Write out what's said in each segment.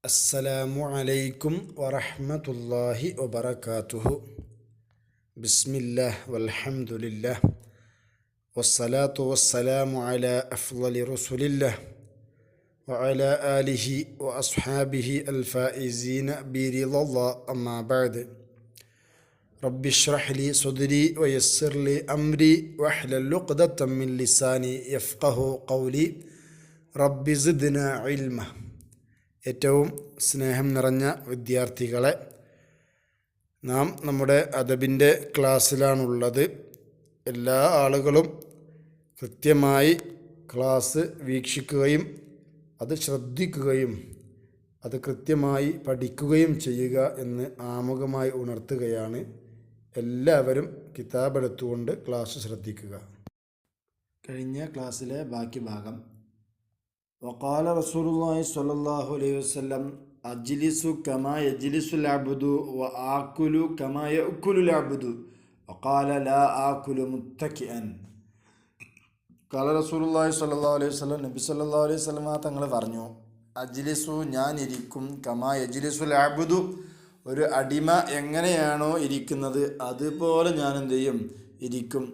അസ്സലാമു അലൈക്കും വറഹ്മത്തുള്ളാഹി വബറകാതുഹു. ബിസ്മില്ലാഹ് വൽഹംദുലില്ലാഹ് വസ്സലാത്തു വസ്സലാമു അലാ അഫ്ളലി റസൂലില്ലാഹ് വഅലാ ആലിഹി വഅസ്ഹാബിഹി അൽഫായിസീന ബിറിളല്ലാഹ്. അമ്മാ ബഅദ്. റബ്ബി ഇശ്റഹ് ലി സദ്രി വയസ്സിർ ലി അംരി വഹ്ലൽ ഉഖ്ദതം മിൻ ലിസാനി യഫ്ഖഹു ഖൗലി. റബ്ബി സിദ്നാ ഇൽമ. ഏറ്റവും സ്നേഹം നിറഞ്ഞ വിദ്യാർത്ഥികളെ, നാം നമ്മുടെ അദബിൻ്റെ ക്ലാസ്സിലാണുള്ളത്. എല്ലാ ആളുകളും കൃത്യമായി ക്ലാസ് വീക്ഷിക്കുകയും അത് ശ്രദ്ധിക്കുകയും അത് കൃത്യമായി പഠിക്കുകയും ചെയ്യുക എന്ന് ആമുഖമായി ഉണർത്തുകയാണ്. എല്ലാവരും കിതാബെടുത്തുകൊണ്ട് ക്ലാസ് ശ്രദ്ധിക്കുക. കഴിഞ്ഞ ക്ലാസ്സിലെ ബാക്കി ഭാഗം. വഖാല റസൂലുള്ളാഹി സ്വല്ലല്ലാഹു അലൈഹി വസല്ലം അജ്ലിസു കമാ യജ്ലിസുൽ അബ്ദു വ ആകുലു കമാ യഅകുലുൽ അബ്ദു വഖാല ലാ ആകുലു മുത്തക്കിഅൻ. ഖാല റസൂലുള്ളാഹി സ്വല്ലല്ലാഹു അലൈഹി വസല്ലം, നബി സല്ലല്ലാഹു അലൈഹി വസല്ലം തങ്ങൾ പറഞ്ഞു, അജ്ലിസു, ഞാൻ ഇരിക്കും, കമാ യജ്ലിസുൽ അബ്ദു, ഒരു അടിമ എങ്ങനെയാണോ ഇരിക്കുന്നത് അതുപോലെ ഞാൻ എന്ത് ചെയ്യും, ഇരിക്കും.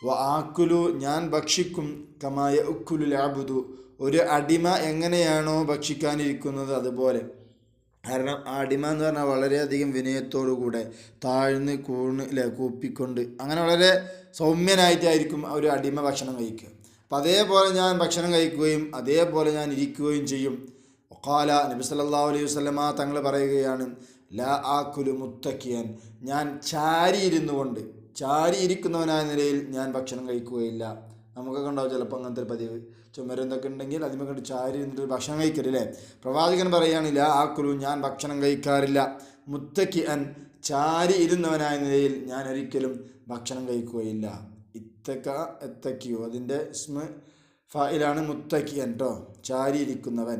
വ ആകുലു, ഞാൻ ഭക്ഷിക്കും, കമാ യഅകുലുൽ അബ്ദു, ഒരു അടിമ എങ്ങനെയാണോ ഭക്ഷിക്കാനിരിക്കുന്നത് അതുപോലെ. കാരണം ആ അടിമ എന്ന് പറഞ്ഞാൽ വളരെയധികം വിനയത്തോടുകൂടെ താഴ്ന്ന് കൂപ്പിക്കൊണ്ട് അങ്ങനെ വളരെ സൗമ്യനായിട്ടായിരിക്കും ഒരു അടിമ ഭക്ഷണം കഴിക്കുക. അപ്പം അതേപോലെ ഞാൻ ഭക്ഷണം കഴിക്കുകയും അതേപോലെ ഞാൻ ഇരിക്കുകയും ചെയ്യും. വഖാല, നബി സല്ലല്ലാഹു അലൈഹി വസല്ലമ തങ്ങൾ പറയുകയാണ്, ലാ ആകുലു മുത്തക്കിയൻ, ഞാൻ ചാരിയിരിക്കുന്നവനായ നിലയിൽ ഞാൻ ഭക്ഷണം കഴിക്കുകയില്ല. നമുക്കൊക്കെ ഉണ്ടാവും ചിലപ്പോൾ അങ്ങനത്തെ ഒരു പതിവ്, ചുമരെന്തൊക്കെ ഉണ്ടെങ്കിൽ അതിമ കണ്ട് ചാരി ഇരുന്നിട്ട് ഭക്ഷണം കഴിക്കരുല്ലേ. പ്രവാചകൻ പറയുകയാണില്ല, ആക്കുലു, ഞാൻ ഭക്ഷണം കഴിക്കാറില്ല, മുത്തക്കി അൻ, ചാരി ഇരുന്നവനായ നിലയിൽ ഞാൻ ഒരിക്കലും ഭക്ഷണം കഴിക്കുകയില്ല. എത്തക്കിയോ, അതിൻ്റെ ഇസ്മ ഫായിലാണ് മുത്തക്കി അൻ കേട്ടോ, ചാരി ഇരിക്കുന്നവൻ.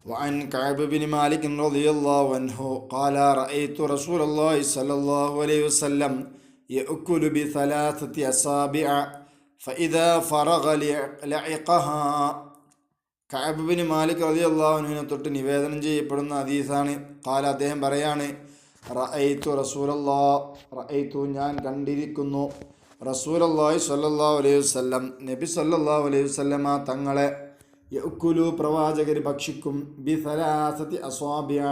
وعن كعب بن مالك رضي الله عنه قال رأيت رسول الله صلى الله عليه وسلم يأكل بثلاثة أصابع فإذا فرغ لعقها. കഅബ് ബിൻ മാലിക് റളിയല്ലാഹു അൻഹുവിനെ തൊട്ട് നിവേദനം ചെയ്യപ്പെടുന്ന ഹദീസാണ്. ഖാല, അദ്ദേഹം പറയാണ്, റഅയ്തു, ഞാൻ കണ്ടിരിക്കുന്നു, റസൂലുള്ളാഹി സ്വല്ലല്ലാഹു അലൈഹി വസല്ലം, നബി സ്വല്ലല്ലാഹു അലൈഹി വസല്ലമ തങ്ങളെ, യഅ്കുലു, പ്രവാചകർ ഭക്ഷിക്കും, ബിസലാസതി അസ്വാബിഅ,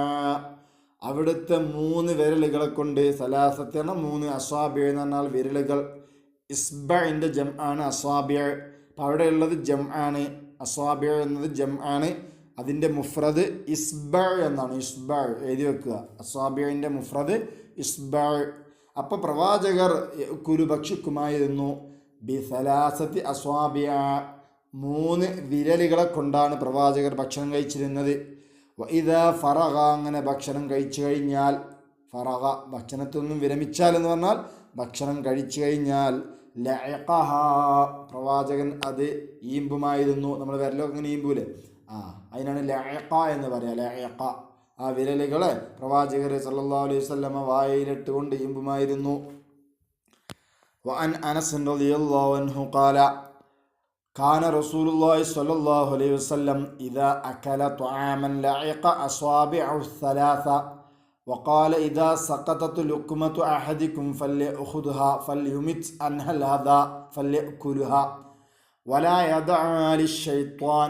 അവിടുത്തെ 3 വിരലുകളെ കൊണ്ട്. സലാസത്തി എന്ന 3, അസ്വാബിഅ എന്ന് പറഞ്ഞാൽ വിരലുകൾ. ഇസ്ബഇൻ്റെ ജം ആണ് അസ്വാബിഅ. അപ്പം അവിടെ ഉള്ളത് ജം ആണ്, അസ്വാബിഅ എന്നത് ജം ആണ്. അതിൻ്റെ മുഫ്രദ് ഇസ്ബഅ എന്നാണ്. ഇസ്ബഅ എഴുതി വെക്കുക, അസ്വാബിഅൻ്റെ മുഫ്രദ് ഇസ്ബഅ. അപ്പോൾ പ്രവാചകർ യഅ്കുലു ഭക്ഷിക്കുമായിരുന്നു, ബിസലാസത്തി അസ്വാബിഅ, 3 വിരലുകളെ കൊണ്ടാണ് പ്രവാചകർ ഭക്ഷണം കഴിച്ചിരുന്നത്. ഇദാ ഫറഗ, അങ്ങനെ ഭക്ഷണം കഴിച്ചു കഴിഞ്ഞാൽ, ഫറഗ ഭക്ഷണത്തൊന്നും വിരമിച്ചാൽ എന്ന് പറഞ്ഞാൽ ഭക്ഷണം കഴിച്ചു കഴിഞ്ഞാൽ, ലഅഖഹ, പ്രവാചകൻ അത് ഈമ്പുമായിരുന്നു. നമ്മൾ വിരലൊക്കെ ഇങ്ങനെ ഈമ്പൂലേ, അതിനാണ് ലഅഖ എന്ന് പറയുക. ലഅഖ, ആ വിരലുകളെ പ്രവാചകർ സല്ലല്ലാഹു അലൈഹി വസല്ലമ വായിലിട്ട് കൊണ്ട് ഈമ്പുമായിരുന്നു. വഅൻ അനസ് റളിയല്ലാഹു അൻഹു ഖാല കാന റസൂലുള്ളാഹി സ്വല്ലല്ലാഹു അലൈഹി വസല്ലം ഇദാ അകല തുആമൻ ലഅഖ അസ്വാബിഅഹു الثلاث وقال إذا سقطت لقمة أحدكم فليأخذها فليمت عنها الأذى فليأكلها ولا يدعها للشيطان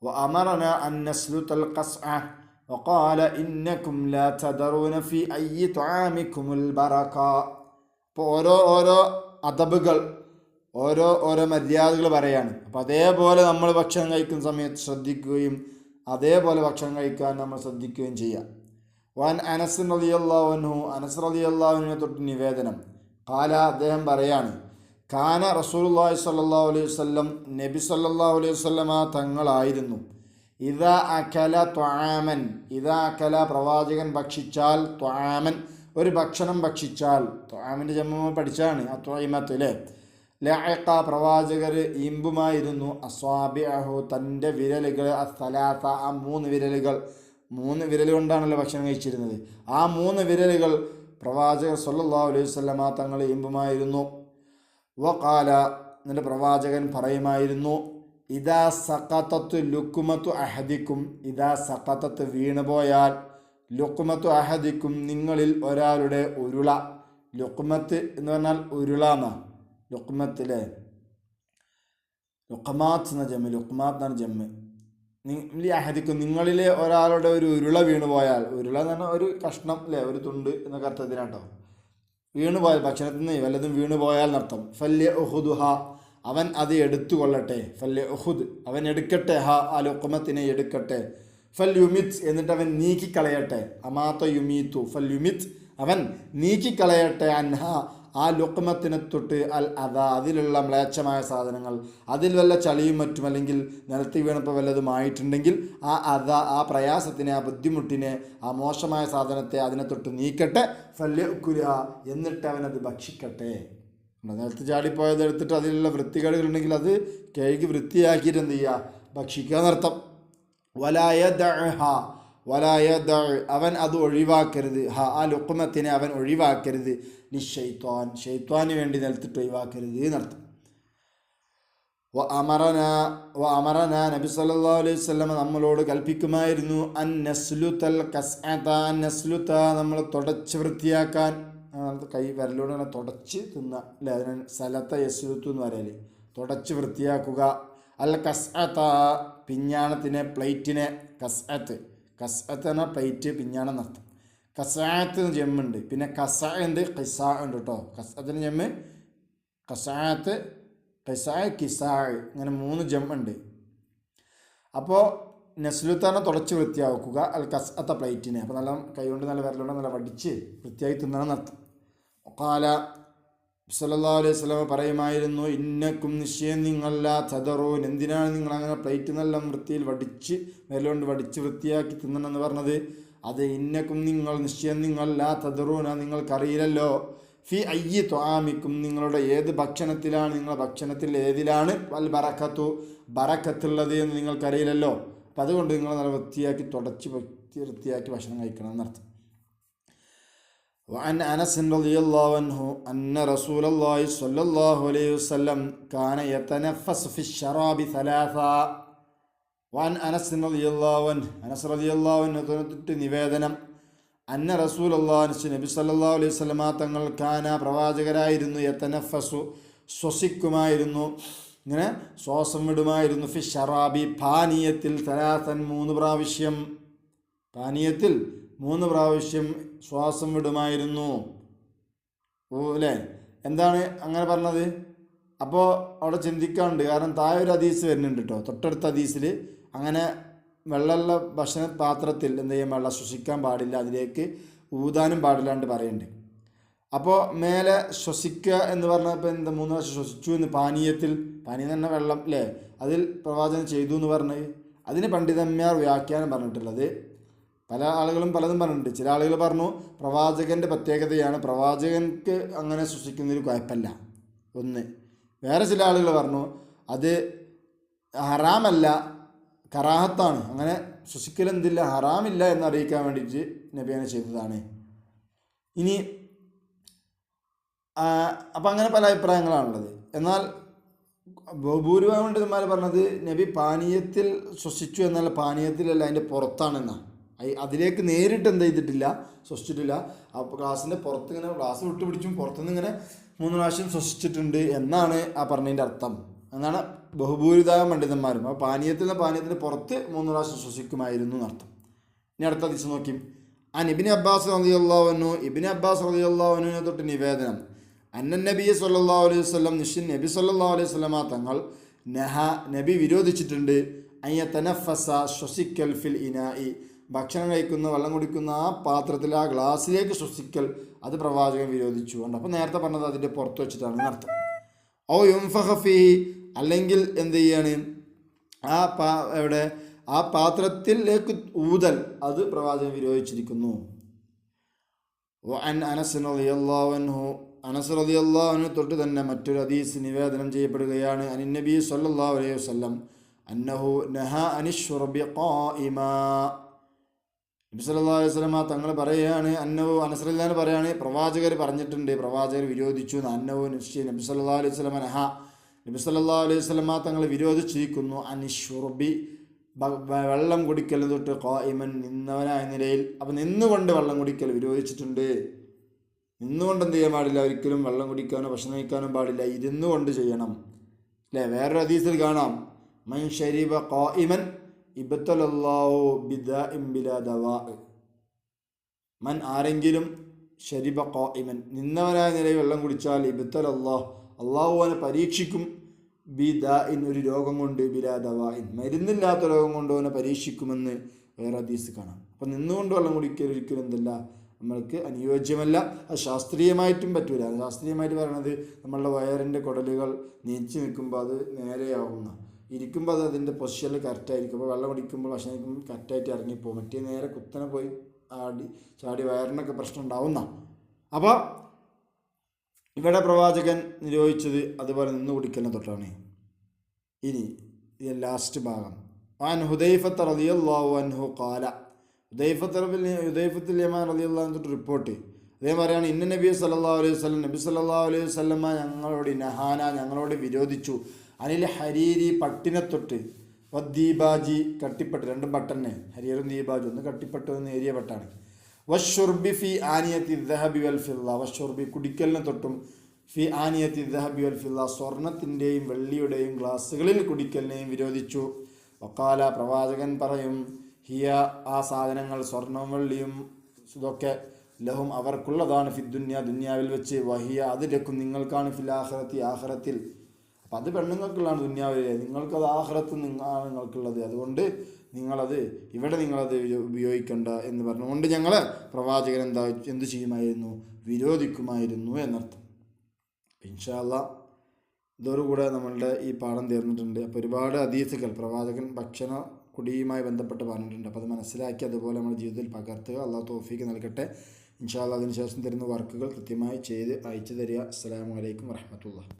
وأمرنا أن نسلت القصعة وقال إنكم لا تدرون في أي طعامكم البركة. അപ്പോൾ ഓരോ അദബുകൾ, ഓരോ മര്യാദകൾ പറയാണ്. അപ്പം അതേപോലെ നമ്മൾ ഭക്ഷണം കഴിക്കുന്ന സമയത്ത് ശ്രദ്ധിക്കുകയും അതേപോലെ ഭക്ഷണം കഴിക്കാൻ നമ്മൾ ശ്രദ്ധിക്കുകയും ചെയ്യാം. വൻ അനസ് റളിയല്ലാഹു അൻഹു, അനസ് റളിയല്ലാഹു അൻഹുവിനെ തൊട്ട് നിവേദനം. ഖാല, അദ്ദേഹം പറയാണ്, കാന റസൂലുള്ളാഹി സ്വല്ലല്ലാഹു അലൈഹി വസല്ലം, നബി സ്വല്ലല്ലാഹു അലൈഹി വസല്ലമ തങ്ങളായിരുന്നു, ഇദാ അകല തുആമൻ, ഇദാ അകല പ്രവാചകൻ ഭക്ഷിച്ചാൽ, തുആമൻ ഒരു ഭക്ഷണം ഭക്ഷിച്ചാൽ, തുആമിൻ്റെ ജമ്മ പഠിച്ചാണ് അത്വഇമത്ത് അല്ലേ. ലഅഖ, പ്രവാചകർ ഈമ്പുമായിരുന്നു, അസ്വാബിഅഹു, തൻ്റെ വിരലുകൾ, അസ്സലാസ, ആ 3 വിരലുകൾ. 3 വിരൽ കൊണ്ടാണല്ലോ ഭക്ഷണം കഴിച്ചിരുന്നത്. ആ 3 വിരലുകൾ പ്രവാചകർ സല്ലല്ലാഹു അലൈഹി വസല്ലമ തങ്ങൾ ഈമ്പുമായിരുന്നു. വഖാല, എന്നിട്ട് പ്രവാചകൻ പറയുമായിരുന്നു, ഇദാ സഖതത്ത് ലുക്കുമത്തു അഹദിക്കും, ഇദാ സഖതത്ത് വീണുപോയാൽ, ലുക്കുമത്തു അഹദിക്കും നിങ്ങളിൽ ഒരാളുടെ ഉരുള. ലുക്കുമത്ത് എന്ന് പറഞ്ഞാൽ ഉരുളാന്നാ. ലുക്കുമത്തിലെ ലുക്കമാത്ത് എന്ന ജമ്മ്, ലുക്കുമാത്ത് എന്നാണ് ജമ്മ്. അഹദിക്കും നിങ്ങളിലെ ഒരാളുടെ ഒരു ഉരുള വീണുപോയാൽ, ഉരുള എന്ന് പറഞ്ഞാൽ ഒരു കഷ്ണം അല്ലേ, ഒരു തുണ്ട് എന്നൊക്കെ അർത്ഥത്തിനാട്ടോ. വീണുപോയാൽ ഭക്ഷണത്തിൽ നിന്ന് വല്ലതും വീണുപോയാൽ എന്നർത്ഥം. ഫല്യ ഉഹുദുഹ അവൻ അത് എടുത്തുകൊള്ളട്ടെ. ഫല്യ ഉഹുദ് അവൻ എടുക്കട്ടെ, ഹ ആ ലുക്കുമത്തിനെ എടുക്കട്ടെ. ഫൽ യുമിത് എന്നിട്ട് അവൻ നീക്കിക്കളയട്ടെ. അമാത്ത യുമീത്തു ഫൽ യുമിത് അവൻ നീക്കിക്കളയട്ടെ. അൻഹ ആ ലുക്മത്തിനെ തൊട്ട് അൽ അദ അതിലുള്ള മ്ലേച്ഛമായ സാധനങ്ങൾ, അതിൽ വല്ല ചളിയും മറ്റും അല്ലെങ്കിൽ നിലത്ത് വീണപ്പോൾ വല്ലതുമായിട്ടുണ്ടെങ്കിൽ ആ അദ ആ പ്രയാസത്തിനെ, ആ ബുദ്ധിമുട്ടിനെ, ആ മോശമായ സാധനത്തെ അതിനെ തൊട്ട് നീക്കട്ടെ. ഫല്യക്കുല എന്നിട്ട് അവനത് ഭക്ഷിക്കട്ടെ. നിലത്ത് ചാടിപ്പോയത് എടുത്തിട്ട് അതിലുള്ള വൃത്തികേടുകളുണ്ടെങ്കിൽ അത് കഴുകി വൃത്തിയാക്കിയിട്ട് എന്ത് ചെയ്യുക, ഭക്ഷിക്കുക എന്നർത്ഥം. അവൻ അത് ഒഴിവാക്കരുത്. ആ ലുക്മത്തിനെ അവൻ ഒഴിവാക്കരുത്. ഷെയ്ത്വാന് വേണ്ടി നിലത്തിട്ട് ഒഴിവാക്കരുത് എന്നർത്ഥം. അമറന നബി സല്ലല്ലാഹു അലൈഹി വസല്ലം നമ്മളോട് കൽപ്പിക്കുമായിരുന്നു അൻ നസ്ലുതൽ കസ്അത, നസ്ലുത നമ്മൾ തുടച്ച് വൃത്തിയാക്കാൻ, കൈ വിരലോട് അങ്ങനെ തുടച്ച് തിന്ന അല്ലേ, അതിന് സലത്ത യസ്ലുത്തു എന്ന് പറയല്, തുടച്ച് വൃത്തിയാക്കുക. അൽ കസ്അത പിഞ്ഞാണത്തിനെ, പ്ലേറ്റിനെ. കസ്അത്ത് എന്നാൽ പ്ലേറ്റ്, പിഞ്ഞാണം എന്നർത്ഥം. കസായത്ത് എന്ന് ജമ്മുണ്ട്, പിന്നെ കസ ഉണ്ട്, കിസാ ഉണ്ട് കേട്ടോ. കസത്തിന് ജമ്മ് കസായത്ത്, കിസായ്, കിസായ്, ഇങ്ങനെ 3 ജമ്മുണ്ട്. അപ്പോൾ നസ്ലുത്താനെ തുടച്ച് വൃത്തിയാക്കുക. അൽ കസത്ത പ്ലേറ്റിനെ. അപ്പോൾ നല്ല കൈകൊണ്ട് നല്ല വിരലുകൊണ്ട് നല്ല വടിച്ച് വൃത്തിയായി തിന്നണം എന്നർത്ഥം. ഖാല സല്ലല്ലാഹു അലൈഹി വസല്ലം പറയുമായിരുന്നു, ഇന്നക്കും നിശ്ചയം നിങ്ങളല്ല തദറൂൻ, എന്തിനാണ് നിങ്ങൾ അങ്ങനെ പ്ലേറ്റ് നല്ല വൃത്തിയിൽ വടിച്ച് വിരലുകൊണ്ട് വടിച്ച് വൃത്തിയാക്കി തിന്നണമെന്ന് പറഞ്ഞത്? അത് ഇന്നക്കും നിങ്ങൾ നിശ്ചയം നിങ്ങളല്ല തദറൂന നിങ്ങൾക്കറിയില്ലല്ലോ, ഫി അയ്യി ത്വാമിക്കും നിങ്ങളുടെ ഏത് ഭക്ഷണത്തിലാണ്, നിങ്ങളുടെ ഭക്ഷണത്തിൽ ഏതിലാണ് വൽ ബറക്കത്തു ബറക്കത്തുള്ളത് എന്ന് നിങ്ങൾക്കറിയില്ലല്ലോ. അപ്പം അതുകൊണ്ട് നിങ്ങൾ നല്ല വൃത്തിയാക്കി തുടച്ച് വൃത്തിയാക്കി ഭക്ഷണം കഴിക്കണം എന്നർത്ഥം. وعن أنس رضي الله عنه أن رسول الله صلى الله عليه وسلم كان يتنفس في الشراب 3. وعن أنس رضي الله عنه أنس رضي الله عنه നിവേദനം അന്ന റസൂലുള്ളാഹി നബി സല്ലല്ലാഹു അലൈഹി വസല്ലമ തങ്ങൾ കാന പ്രവാചകരായിരുന്നു യതനഫസു ശ്വസിക്കുമായിരുന്നു, ഇങ്ങനെ ശ്വാസം വിടുമായിരുന്നു. ഫി ഷറാബി പാനീയത്തിൽ 3 പ്രാവശ്യം, പാനീയത്തിൽ 3 പ്രാവശ്യം ശ്വാസം വിടുമായിരുന്നു. അല്ലേ, എന്താണ് അങ്ങനെ പറഞ്ഞത്? അപ്പോൾ അവിടെ ചിന്തിക്കാനുണ്ട്. കാരണം താഴെ ഒരു ഹദീസ് വരുന്നുണ്ട് കേട്ടോ, തൊട്ടടുത്ത ഹദീസിൽ അങ്ങനെ വെള്ളമുള്ള ഭക്ഷണ പാത്രത്തിൽ എന്ത് ചെയ്യാൻ വെള്ളം ശ്വസിക്കാൻ പാടില്ല, അതിലേക്ക് ഊതാനും പാടില്ലാണ്ട് പറയുന്നുണ്ട്. അപ്പോൾ മേലെ ശ്വസിക്കുക എന്ന് പറഞ്ഞപ്പോൾ എന്താ 3 പ്രാവശ്യം ശ്വസിച്ചു എന്ന്. പാനീയത്തിൽ, പാനീയം തന്നെ വെള്ളം അല്ലേ, അതിൽ പ്രവാചകൻ ചെയ്തു എന്ന് പറഞ്ഞത്. അതിന് പണ്ഡിതന്മാർ വ്യാഖ്യാനം പറഞ്ഞിട്ടുള്ളത് പല ആളുകളും പലതും പറഞ്ഞിട്ടുണ്ട്. ചില ആളുകൾ പറഞ്ഞു പ്രവാചകൻ്റെ പ്രത്യേകതയാണ്, പ്രവാചകൻക്ക് അങ്ങനെ ശ്വസിക്കുന്നതിൽ കുഴപ്പമില്ല ഒന്ന്. വേറെ ചില ആളുകൾ പറഞ്ഞു അത് ഹറാമല്ല, കറാഹത്താണ്, അങ്ങനെ ശ്വസിക്കലെന്തില്ല, ഹറാമില്ല എന്നറിയിക്കാൻ വേണ്ടിയിട്ട് നബിയാണ് ചെയ്തതാണ്. ഇനി അപ്പം അങ്ങനെ പല അഭിപ്രായങ്ങളാണുള്ളത്. എന്നാൽ ഭൂരിഭാഗം പണ്ഡിതന്മാർ പറഞ്ഞത് നബി പാനീയത്തിൽ ശ്വസിച്ചു എന്നാൽ പാനീയത്തിലല്ല, അതിൻ്റെ പുറത്താണെന്നാണ്. അതിലേക്ക് നേരിട്ട് എന്ത് ചെയ്തിട്ടില്ല, ശ്വസിച്ചിട്ടില്ല. അപ്പോൾ ഗ്ലാസിൻ്റെ പുറത്ത് ഇങ്ങനെ ഗ്ലാസ് വിട്ട് പിടിച്ചും പുറത്തുനിന്ന് ഇങ്ങനെ 3 പ്രാവശ്യം ശ്വസിച്ചിട്ടുണ്ട് എന്നാണ് ആ പറഞ്ഞതിൻ്റെ അർത്ഥം, എന്നാണ് ബഹുഭൂരിഭാഗം പണ്ഡിതന്മാരും. അപ്പോൾ പാനീയത്തിൻ്റെ പുറത്ത് 3 പ്രാവശ്യം ശ്വസിക്കുമായിരുന്നു എന്നർത്ഥം. ഇനി അടുത്ത ദിശ നോക്കി. ഇബ്നു അബ്ബാസ് റളിയല്ലാഹു അൻഹു, ഇബ്നു അബ്ബാസ് റളിയല്ലാഹു അൻഹുവിനെ തൊട്ട് നിവേദനം അന്നൻ നബി സല്ലല്ലാഹു അലൈഹി വസല്ലം നിശ്ചയം നബി സല്ലല്ലാഹു അലൈഹി വസല്ലമ തങ്ങൾ നബി വിരോധിച്ചിട്ടുണ്ട് അയ്യതനഫസ ശ്വസിക്കൽ ഫിൽ ഇനാഇ ഭക്ഷണം കഴിക്കുന്ന വെള്ളം കുടിക്കുന്ന ആ പാത്രത്തിൽ ആ ഗ്ലാസ്സിലേക്ക് ശ്വസിക്കൽ, അത് പ്രവാചകൻ വിരോധിച്ചു. കൊണ്ട് അപ്പോൾ നേരത്തെ പറഞ്ഞത് അതിൻ്റെ പുറത്ത് വെച്ചിട്ടാണ് അർത്ഥം. ഓ യുംഫഖ ഫീഹി അല്ലെങ്കിൽ എന്ത് ചെയ്യാണ് എവിടെ ആ പാത്രത്തിലേക്ക് ഊതൽ, അത് പ്രവാചകൻ വിരോധിച്ചിരിക്കുന്നു. അനസ് റളിയല്ലാഹു അൻഹു, അനസ് റളിയല്ലാഹു അൻഹു തൊട്ട് തന്നെ മറ്റൊരു ഹദീസ് നിവേദനം ചെയ്യപ്പെടുകയാണ്. അനിൻ നബി സല്ലല്ലാഹു അലൈഹി വസല്ലം അന്നഹു നഹാ അനിശ്ശുർബി ഖായിമാ, നബി സല്ലല്ലാഹു അലൈഹി വസല്ലം തങ്ങൾ പറയുകയാണ്, അന്നഹു അനസ് റളിയല്ലാഹു പറയാണ് പ്രവാചകർ പറഞ്ഞിട്ടുണ്ട്, പ്രവാചകർ വിരോധിച്ചു. അന്നഹു നിശ്ചയം നബി സല്ലല്ലാഹു അലൈഹി വസല്ലം നഹാ നബി സല്ലല്ലാഹു അലൈഹി വസല്ലമ തങ്ങൾ വിരോധിച്ചിരിക്കുന്നു അനിഷുർബി വെള്ളം കുടിക്കൽ തൊട്ട് ഖായിമൻ നിന്നവനായ നിലയിൽ. അപ്പം നിന്നുകൊണ്ട് വെള്ളം കുടിക്കൽ വിരോധിച്ചിട്ടുണ്ട്. നിന്നുകൊണ്ട് എന്ത് ചെയ്യാൻ പാടില്ല? ഒരിക്കലും വെള്ളം കുടിക്കാനോ ഭക്ഷണം കഴിക്കാനോ പാടില്ല, ഇരുന്നു കൊണ്ട് ചെയ്യണം അല്ലേ? വേറൊരു ഹദീസിൽ കാണാം മൻ ശരിബ ഖായിമൻ ഇബ്തലല്ലാഹു ബിദാഇൻ ബിലാ ദവാ. മൻ ആരെങ്കിലും ശരിബ ഖായിമൻ നിന്നവനായ നിലയിൽ വെള്ളം കുടിച്ചാൽ ഇബ്തലല്ലാഹ് അള്ളാഹു അവനെ പരീക്ഷിക്കും ബിദാഇൻ ഒരു രോഗം കൊണ്ട് ബിലാ ദവാഇൻ മരുന്നില്ലാത്ത രോഗം കൊണ്ട് അവനെ പരീക്ഷിക്കുമെന്ന് വേറെ ഹദീസ് കാണാം. അപ്പം നിന്നുകൊണ്ട് വെള്ളം കുടിക്കൽ ഒരിക്കലും എന്തല്ല നമ്മൾക്ക് അനുയോജ്യമല്ല. അത് ശാസ്ത്രീയമായിട്ടും പറ്റൂല. ശാസ്ത്രീയമായിട്ട് പറയണത് നമ്മളുടെ വയറിൻ്റെ കുടലുകൾ നീച്ചു നിൽക്കുമ്പോൾ അത് നേരെയാവുന്ന, ഇരിക്കുമ്പോൾ അത് അതിൻ്റെ പൊസിഷനിൽ കറക്റ്റായിരിക്കും. അപ്പോൾ വെള്ളം കുടിക്കുമ്പോൾ ഭക്ഷണം കഴിക്കുമ്പോൾ കറക്റ്റായിട്ട് ഇറങ്ങിപ്പോകും. മറ്റേ നേരെ കുത്തനെ പോയി ചാടി വയറിനൊക്കെ പ്രശ്നം ഉണ്ടാവുന്ന. അപ്പോൾ ഇവിടെ പ്രവാചകൻ നിരോധിച്ചത് അതുപോലെ നിന്ന് കുടിക്കലിനെ തൊട്ടാണ്. ഇനി ഇത് ലാസ്റ്റ് ഭാഗം. ആൻ ഹുദൈഫത്ത് റളിയല്ലാഹു അൻഹു ഖാല, ഹുദൈഫത്തുൽ യമാൻ റളിയല്ലാഹു അൻഹു റിപ്പോർട്ട്. അദ്ദേഹം പറയാണ് ഇന്ന നബി സല്ലല്ലാഹു അലൈഹി വസല്ലം നബി സല്ലല്ലാഹു അലൈഹി വസല്ലമ ഞങ്ങളോട് വിരോധിച്ചു അനിൽ ഹരീരി പട്ടിനെ തൊട്ട് വദ്ദീബാജി കട്ടിപ്പട്ട്, രണ്ടും പട്ടന്നെ ഹരീറും ദീബാജും, ഒന്ന് കട്ടിപ്പട്ട് ഒന്ന് ഏരിയ പട്ടാണ്. വഷുർബി ഫി ആനിയത്തി ദഹബി വൽ ഫില്ല, വഷുർബി കുടിക്കലിനെ തൊട്ടും ഫി ആനിയത്തി ദഹബി വൽ ഫില്ല സ്വർണത്തിൻ്റെയും വെള്ളിയുടെയും ഗ്ലാസ്സുകളിൽ കുടിക്കലിനെയും വിരോധിച്ചു. വക്കാല പ്രവാചകൻ പറയും ഹിയ ആ സാധനങ്ങൾ സ്വർണവും വെള്ളിയും ഇതൊക്കെ ലഹും അവർക്കുള്ളതാണ് ഫിദ്ദുന്യ ദുന്യാവിൽ വെച്ച്, വഹിയ അത് ലക്കും നിങ്ങൾക്കാണ് ഫിൽ ആഖിറത്തി ആഖിറത്തിൽ. അപ്പം അത് പെണ്ണുങ്ങൾക്കുള്ളതാണ് ദുന്യാവിലെ, നിങ്ങൾക്കത് ആഖിറത്ത് നിങ്ങൾക്കുള്ളത്, അതുകൊണ്ട് നിങ്ങളത് ഇവിടെ നിങ്ങളത് ഉപയോഗിക്കണ്ട എന്ന് പറഞ്ഞുകൊണ്ട് ഞങ്ങൾ പ്രവാചകൻ എന്ത് ചെയ്യുമായിരുന്നു? വിരോധിക്കുമായിരുന്നു എന്നർത്ഥം. ഇൻഷാ അല്ലാഹ് ഇതോടുകൂടെ നമ്മളുടെ ഈ പാഠം തീർന്നിട്ടുണ്ട്. അപ്പോൾ ഒരുപാട് ഹദീസുകൾ പ്രവാചകൻ ഭക്ഷണ കുടിയുമായി ബന്ധപ്പെട്ട് പറഞ്ഞിട്ടുണ്ട്. അപ്പോൾ അത് മനസ്സിലാക്കി അതുപോലെ നമ്മുടെ ജീവിതത്തിൽ പകർത്തുക. അള്ളാഹു തൗഫീഖ് നൽകട്ടെ. ഇൻഷാ അല്ലാഹ് അതിനുശേഷം തരുന്ന വർക്കുകൾ കൃത്യമായി ചെയ്ത് അയച്ചു തരിക. അസ്സലാമു അലൈക്കും വറഹ്മത്തുള്ളാഹി.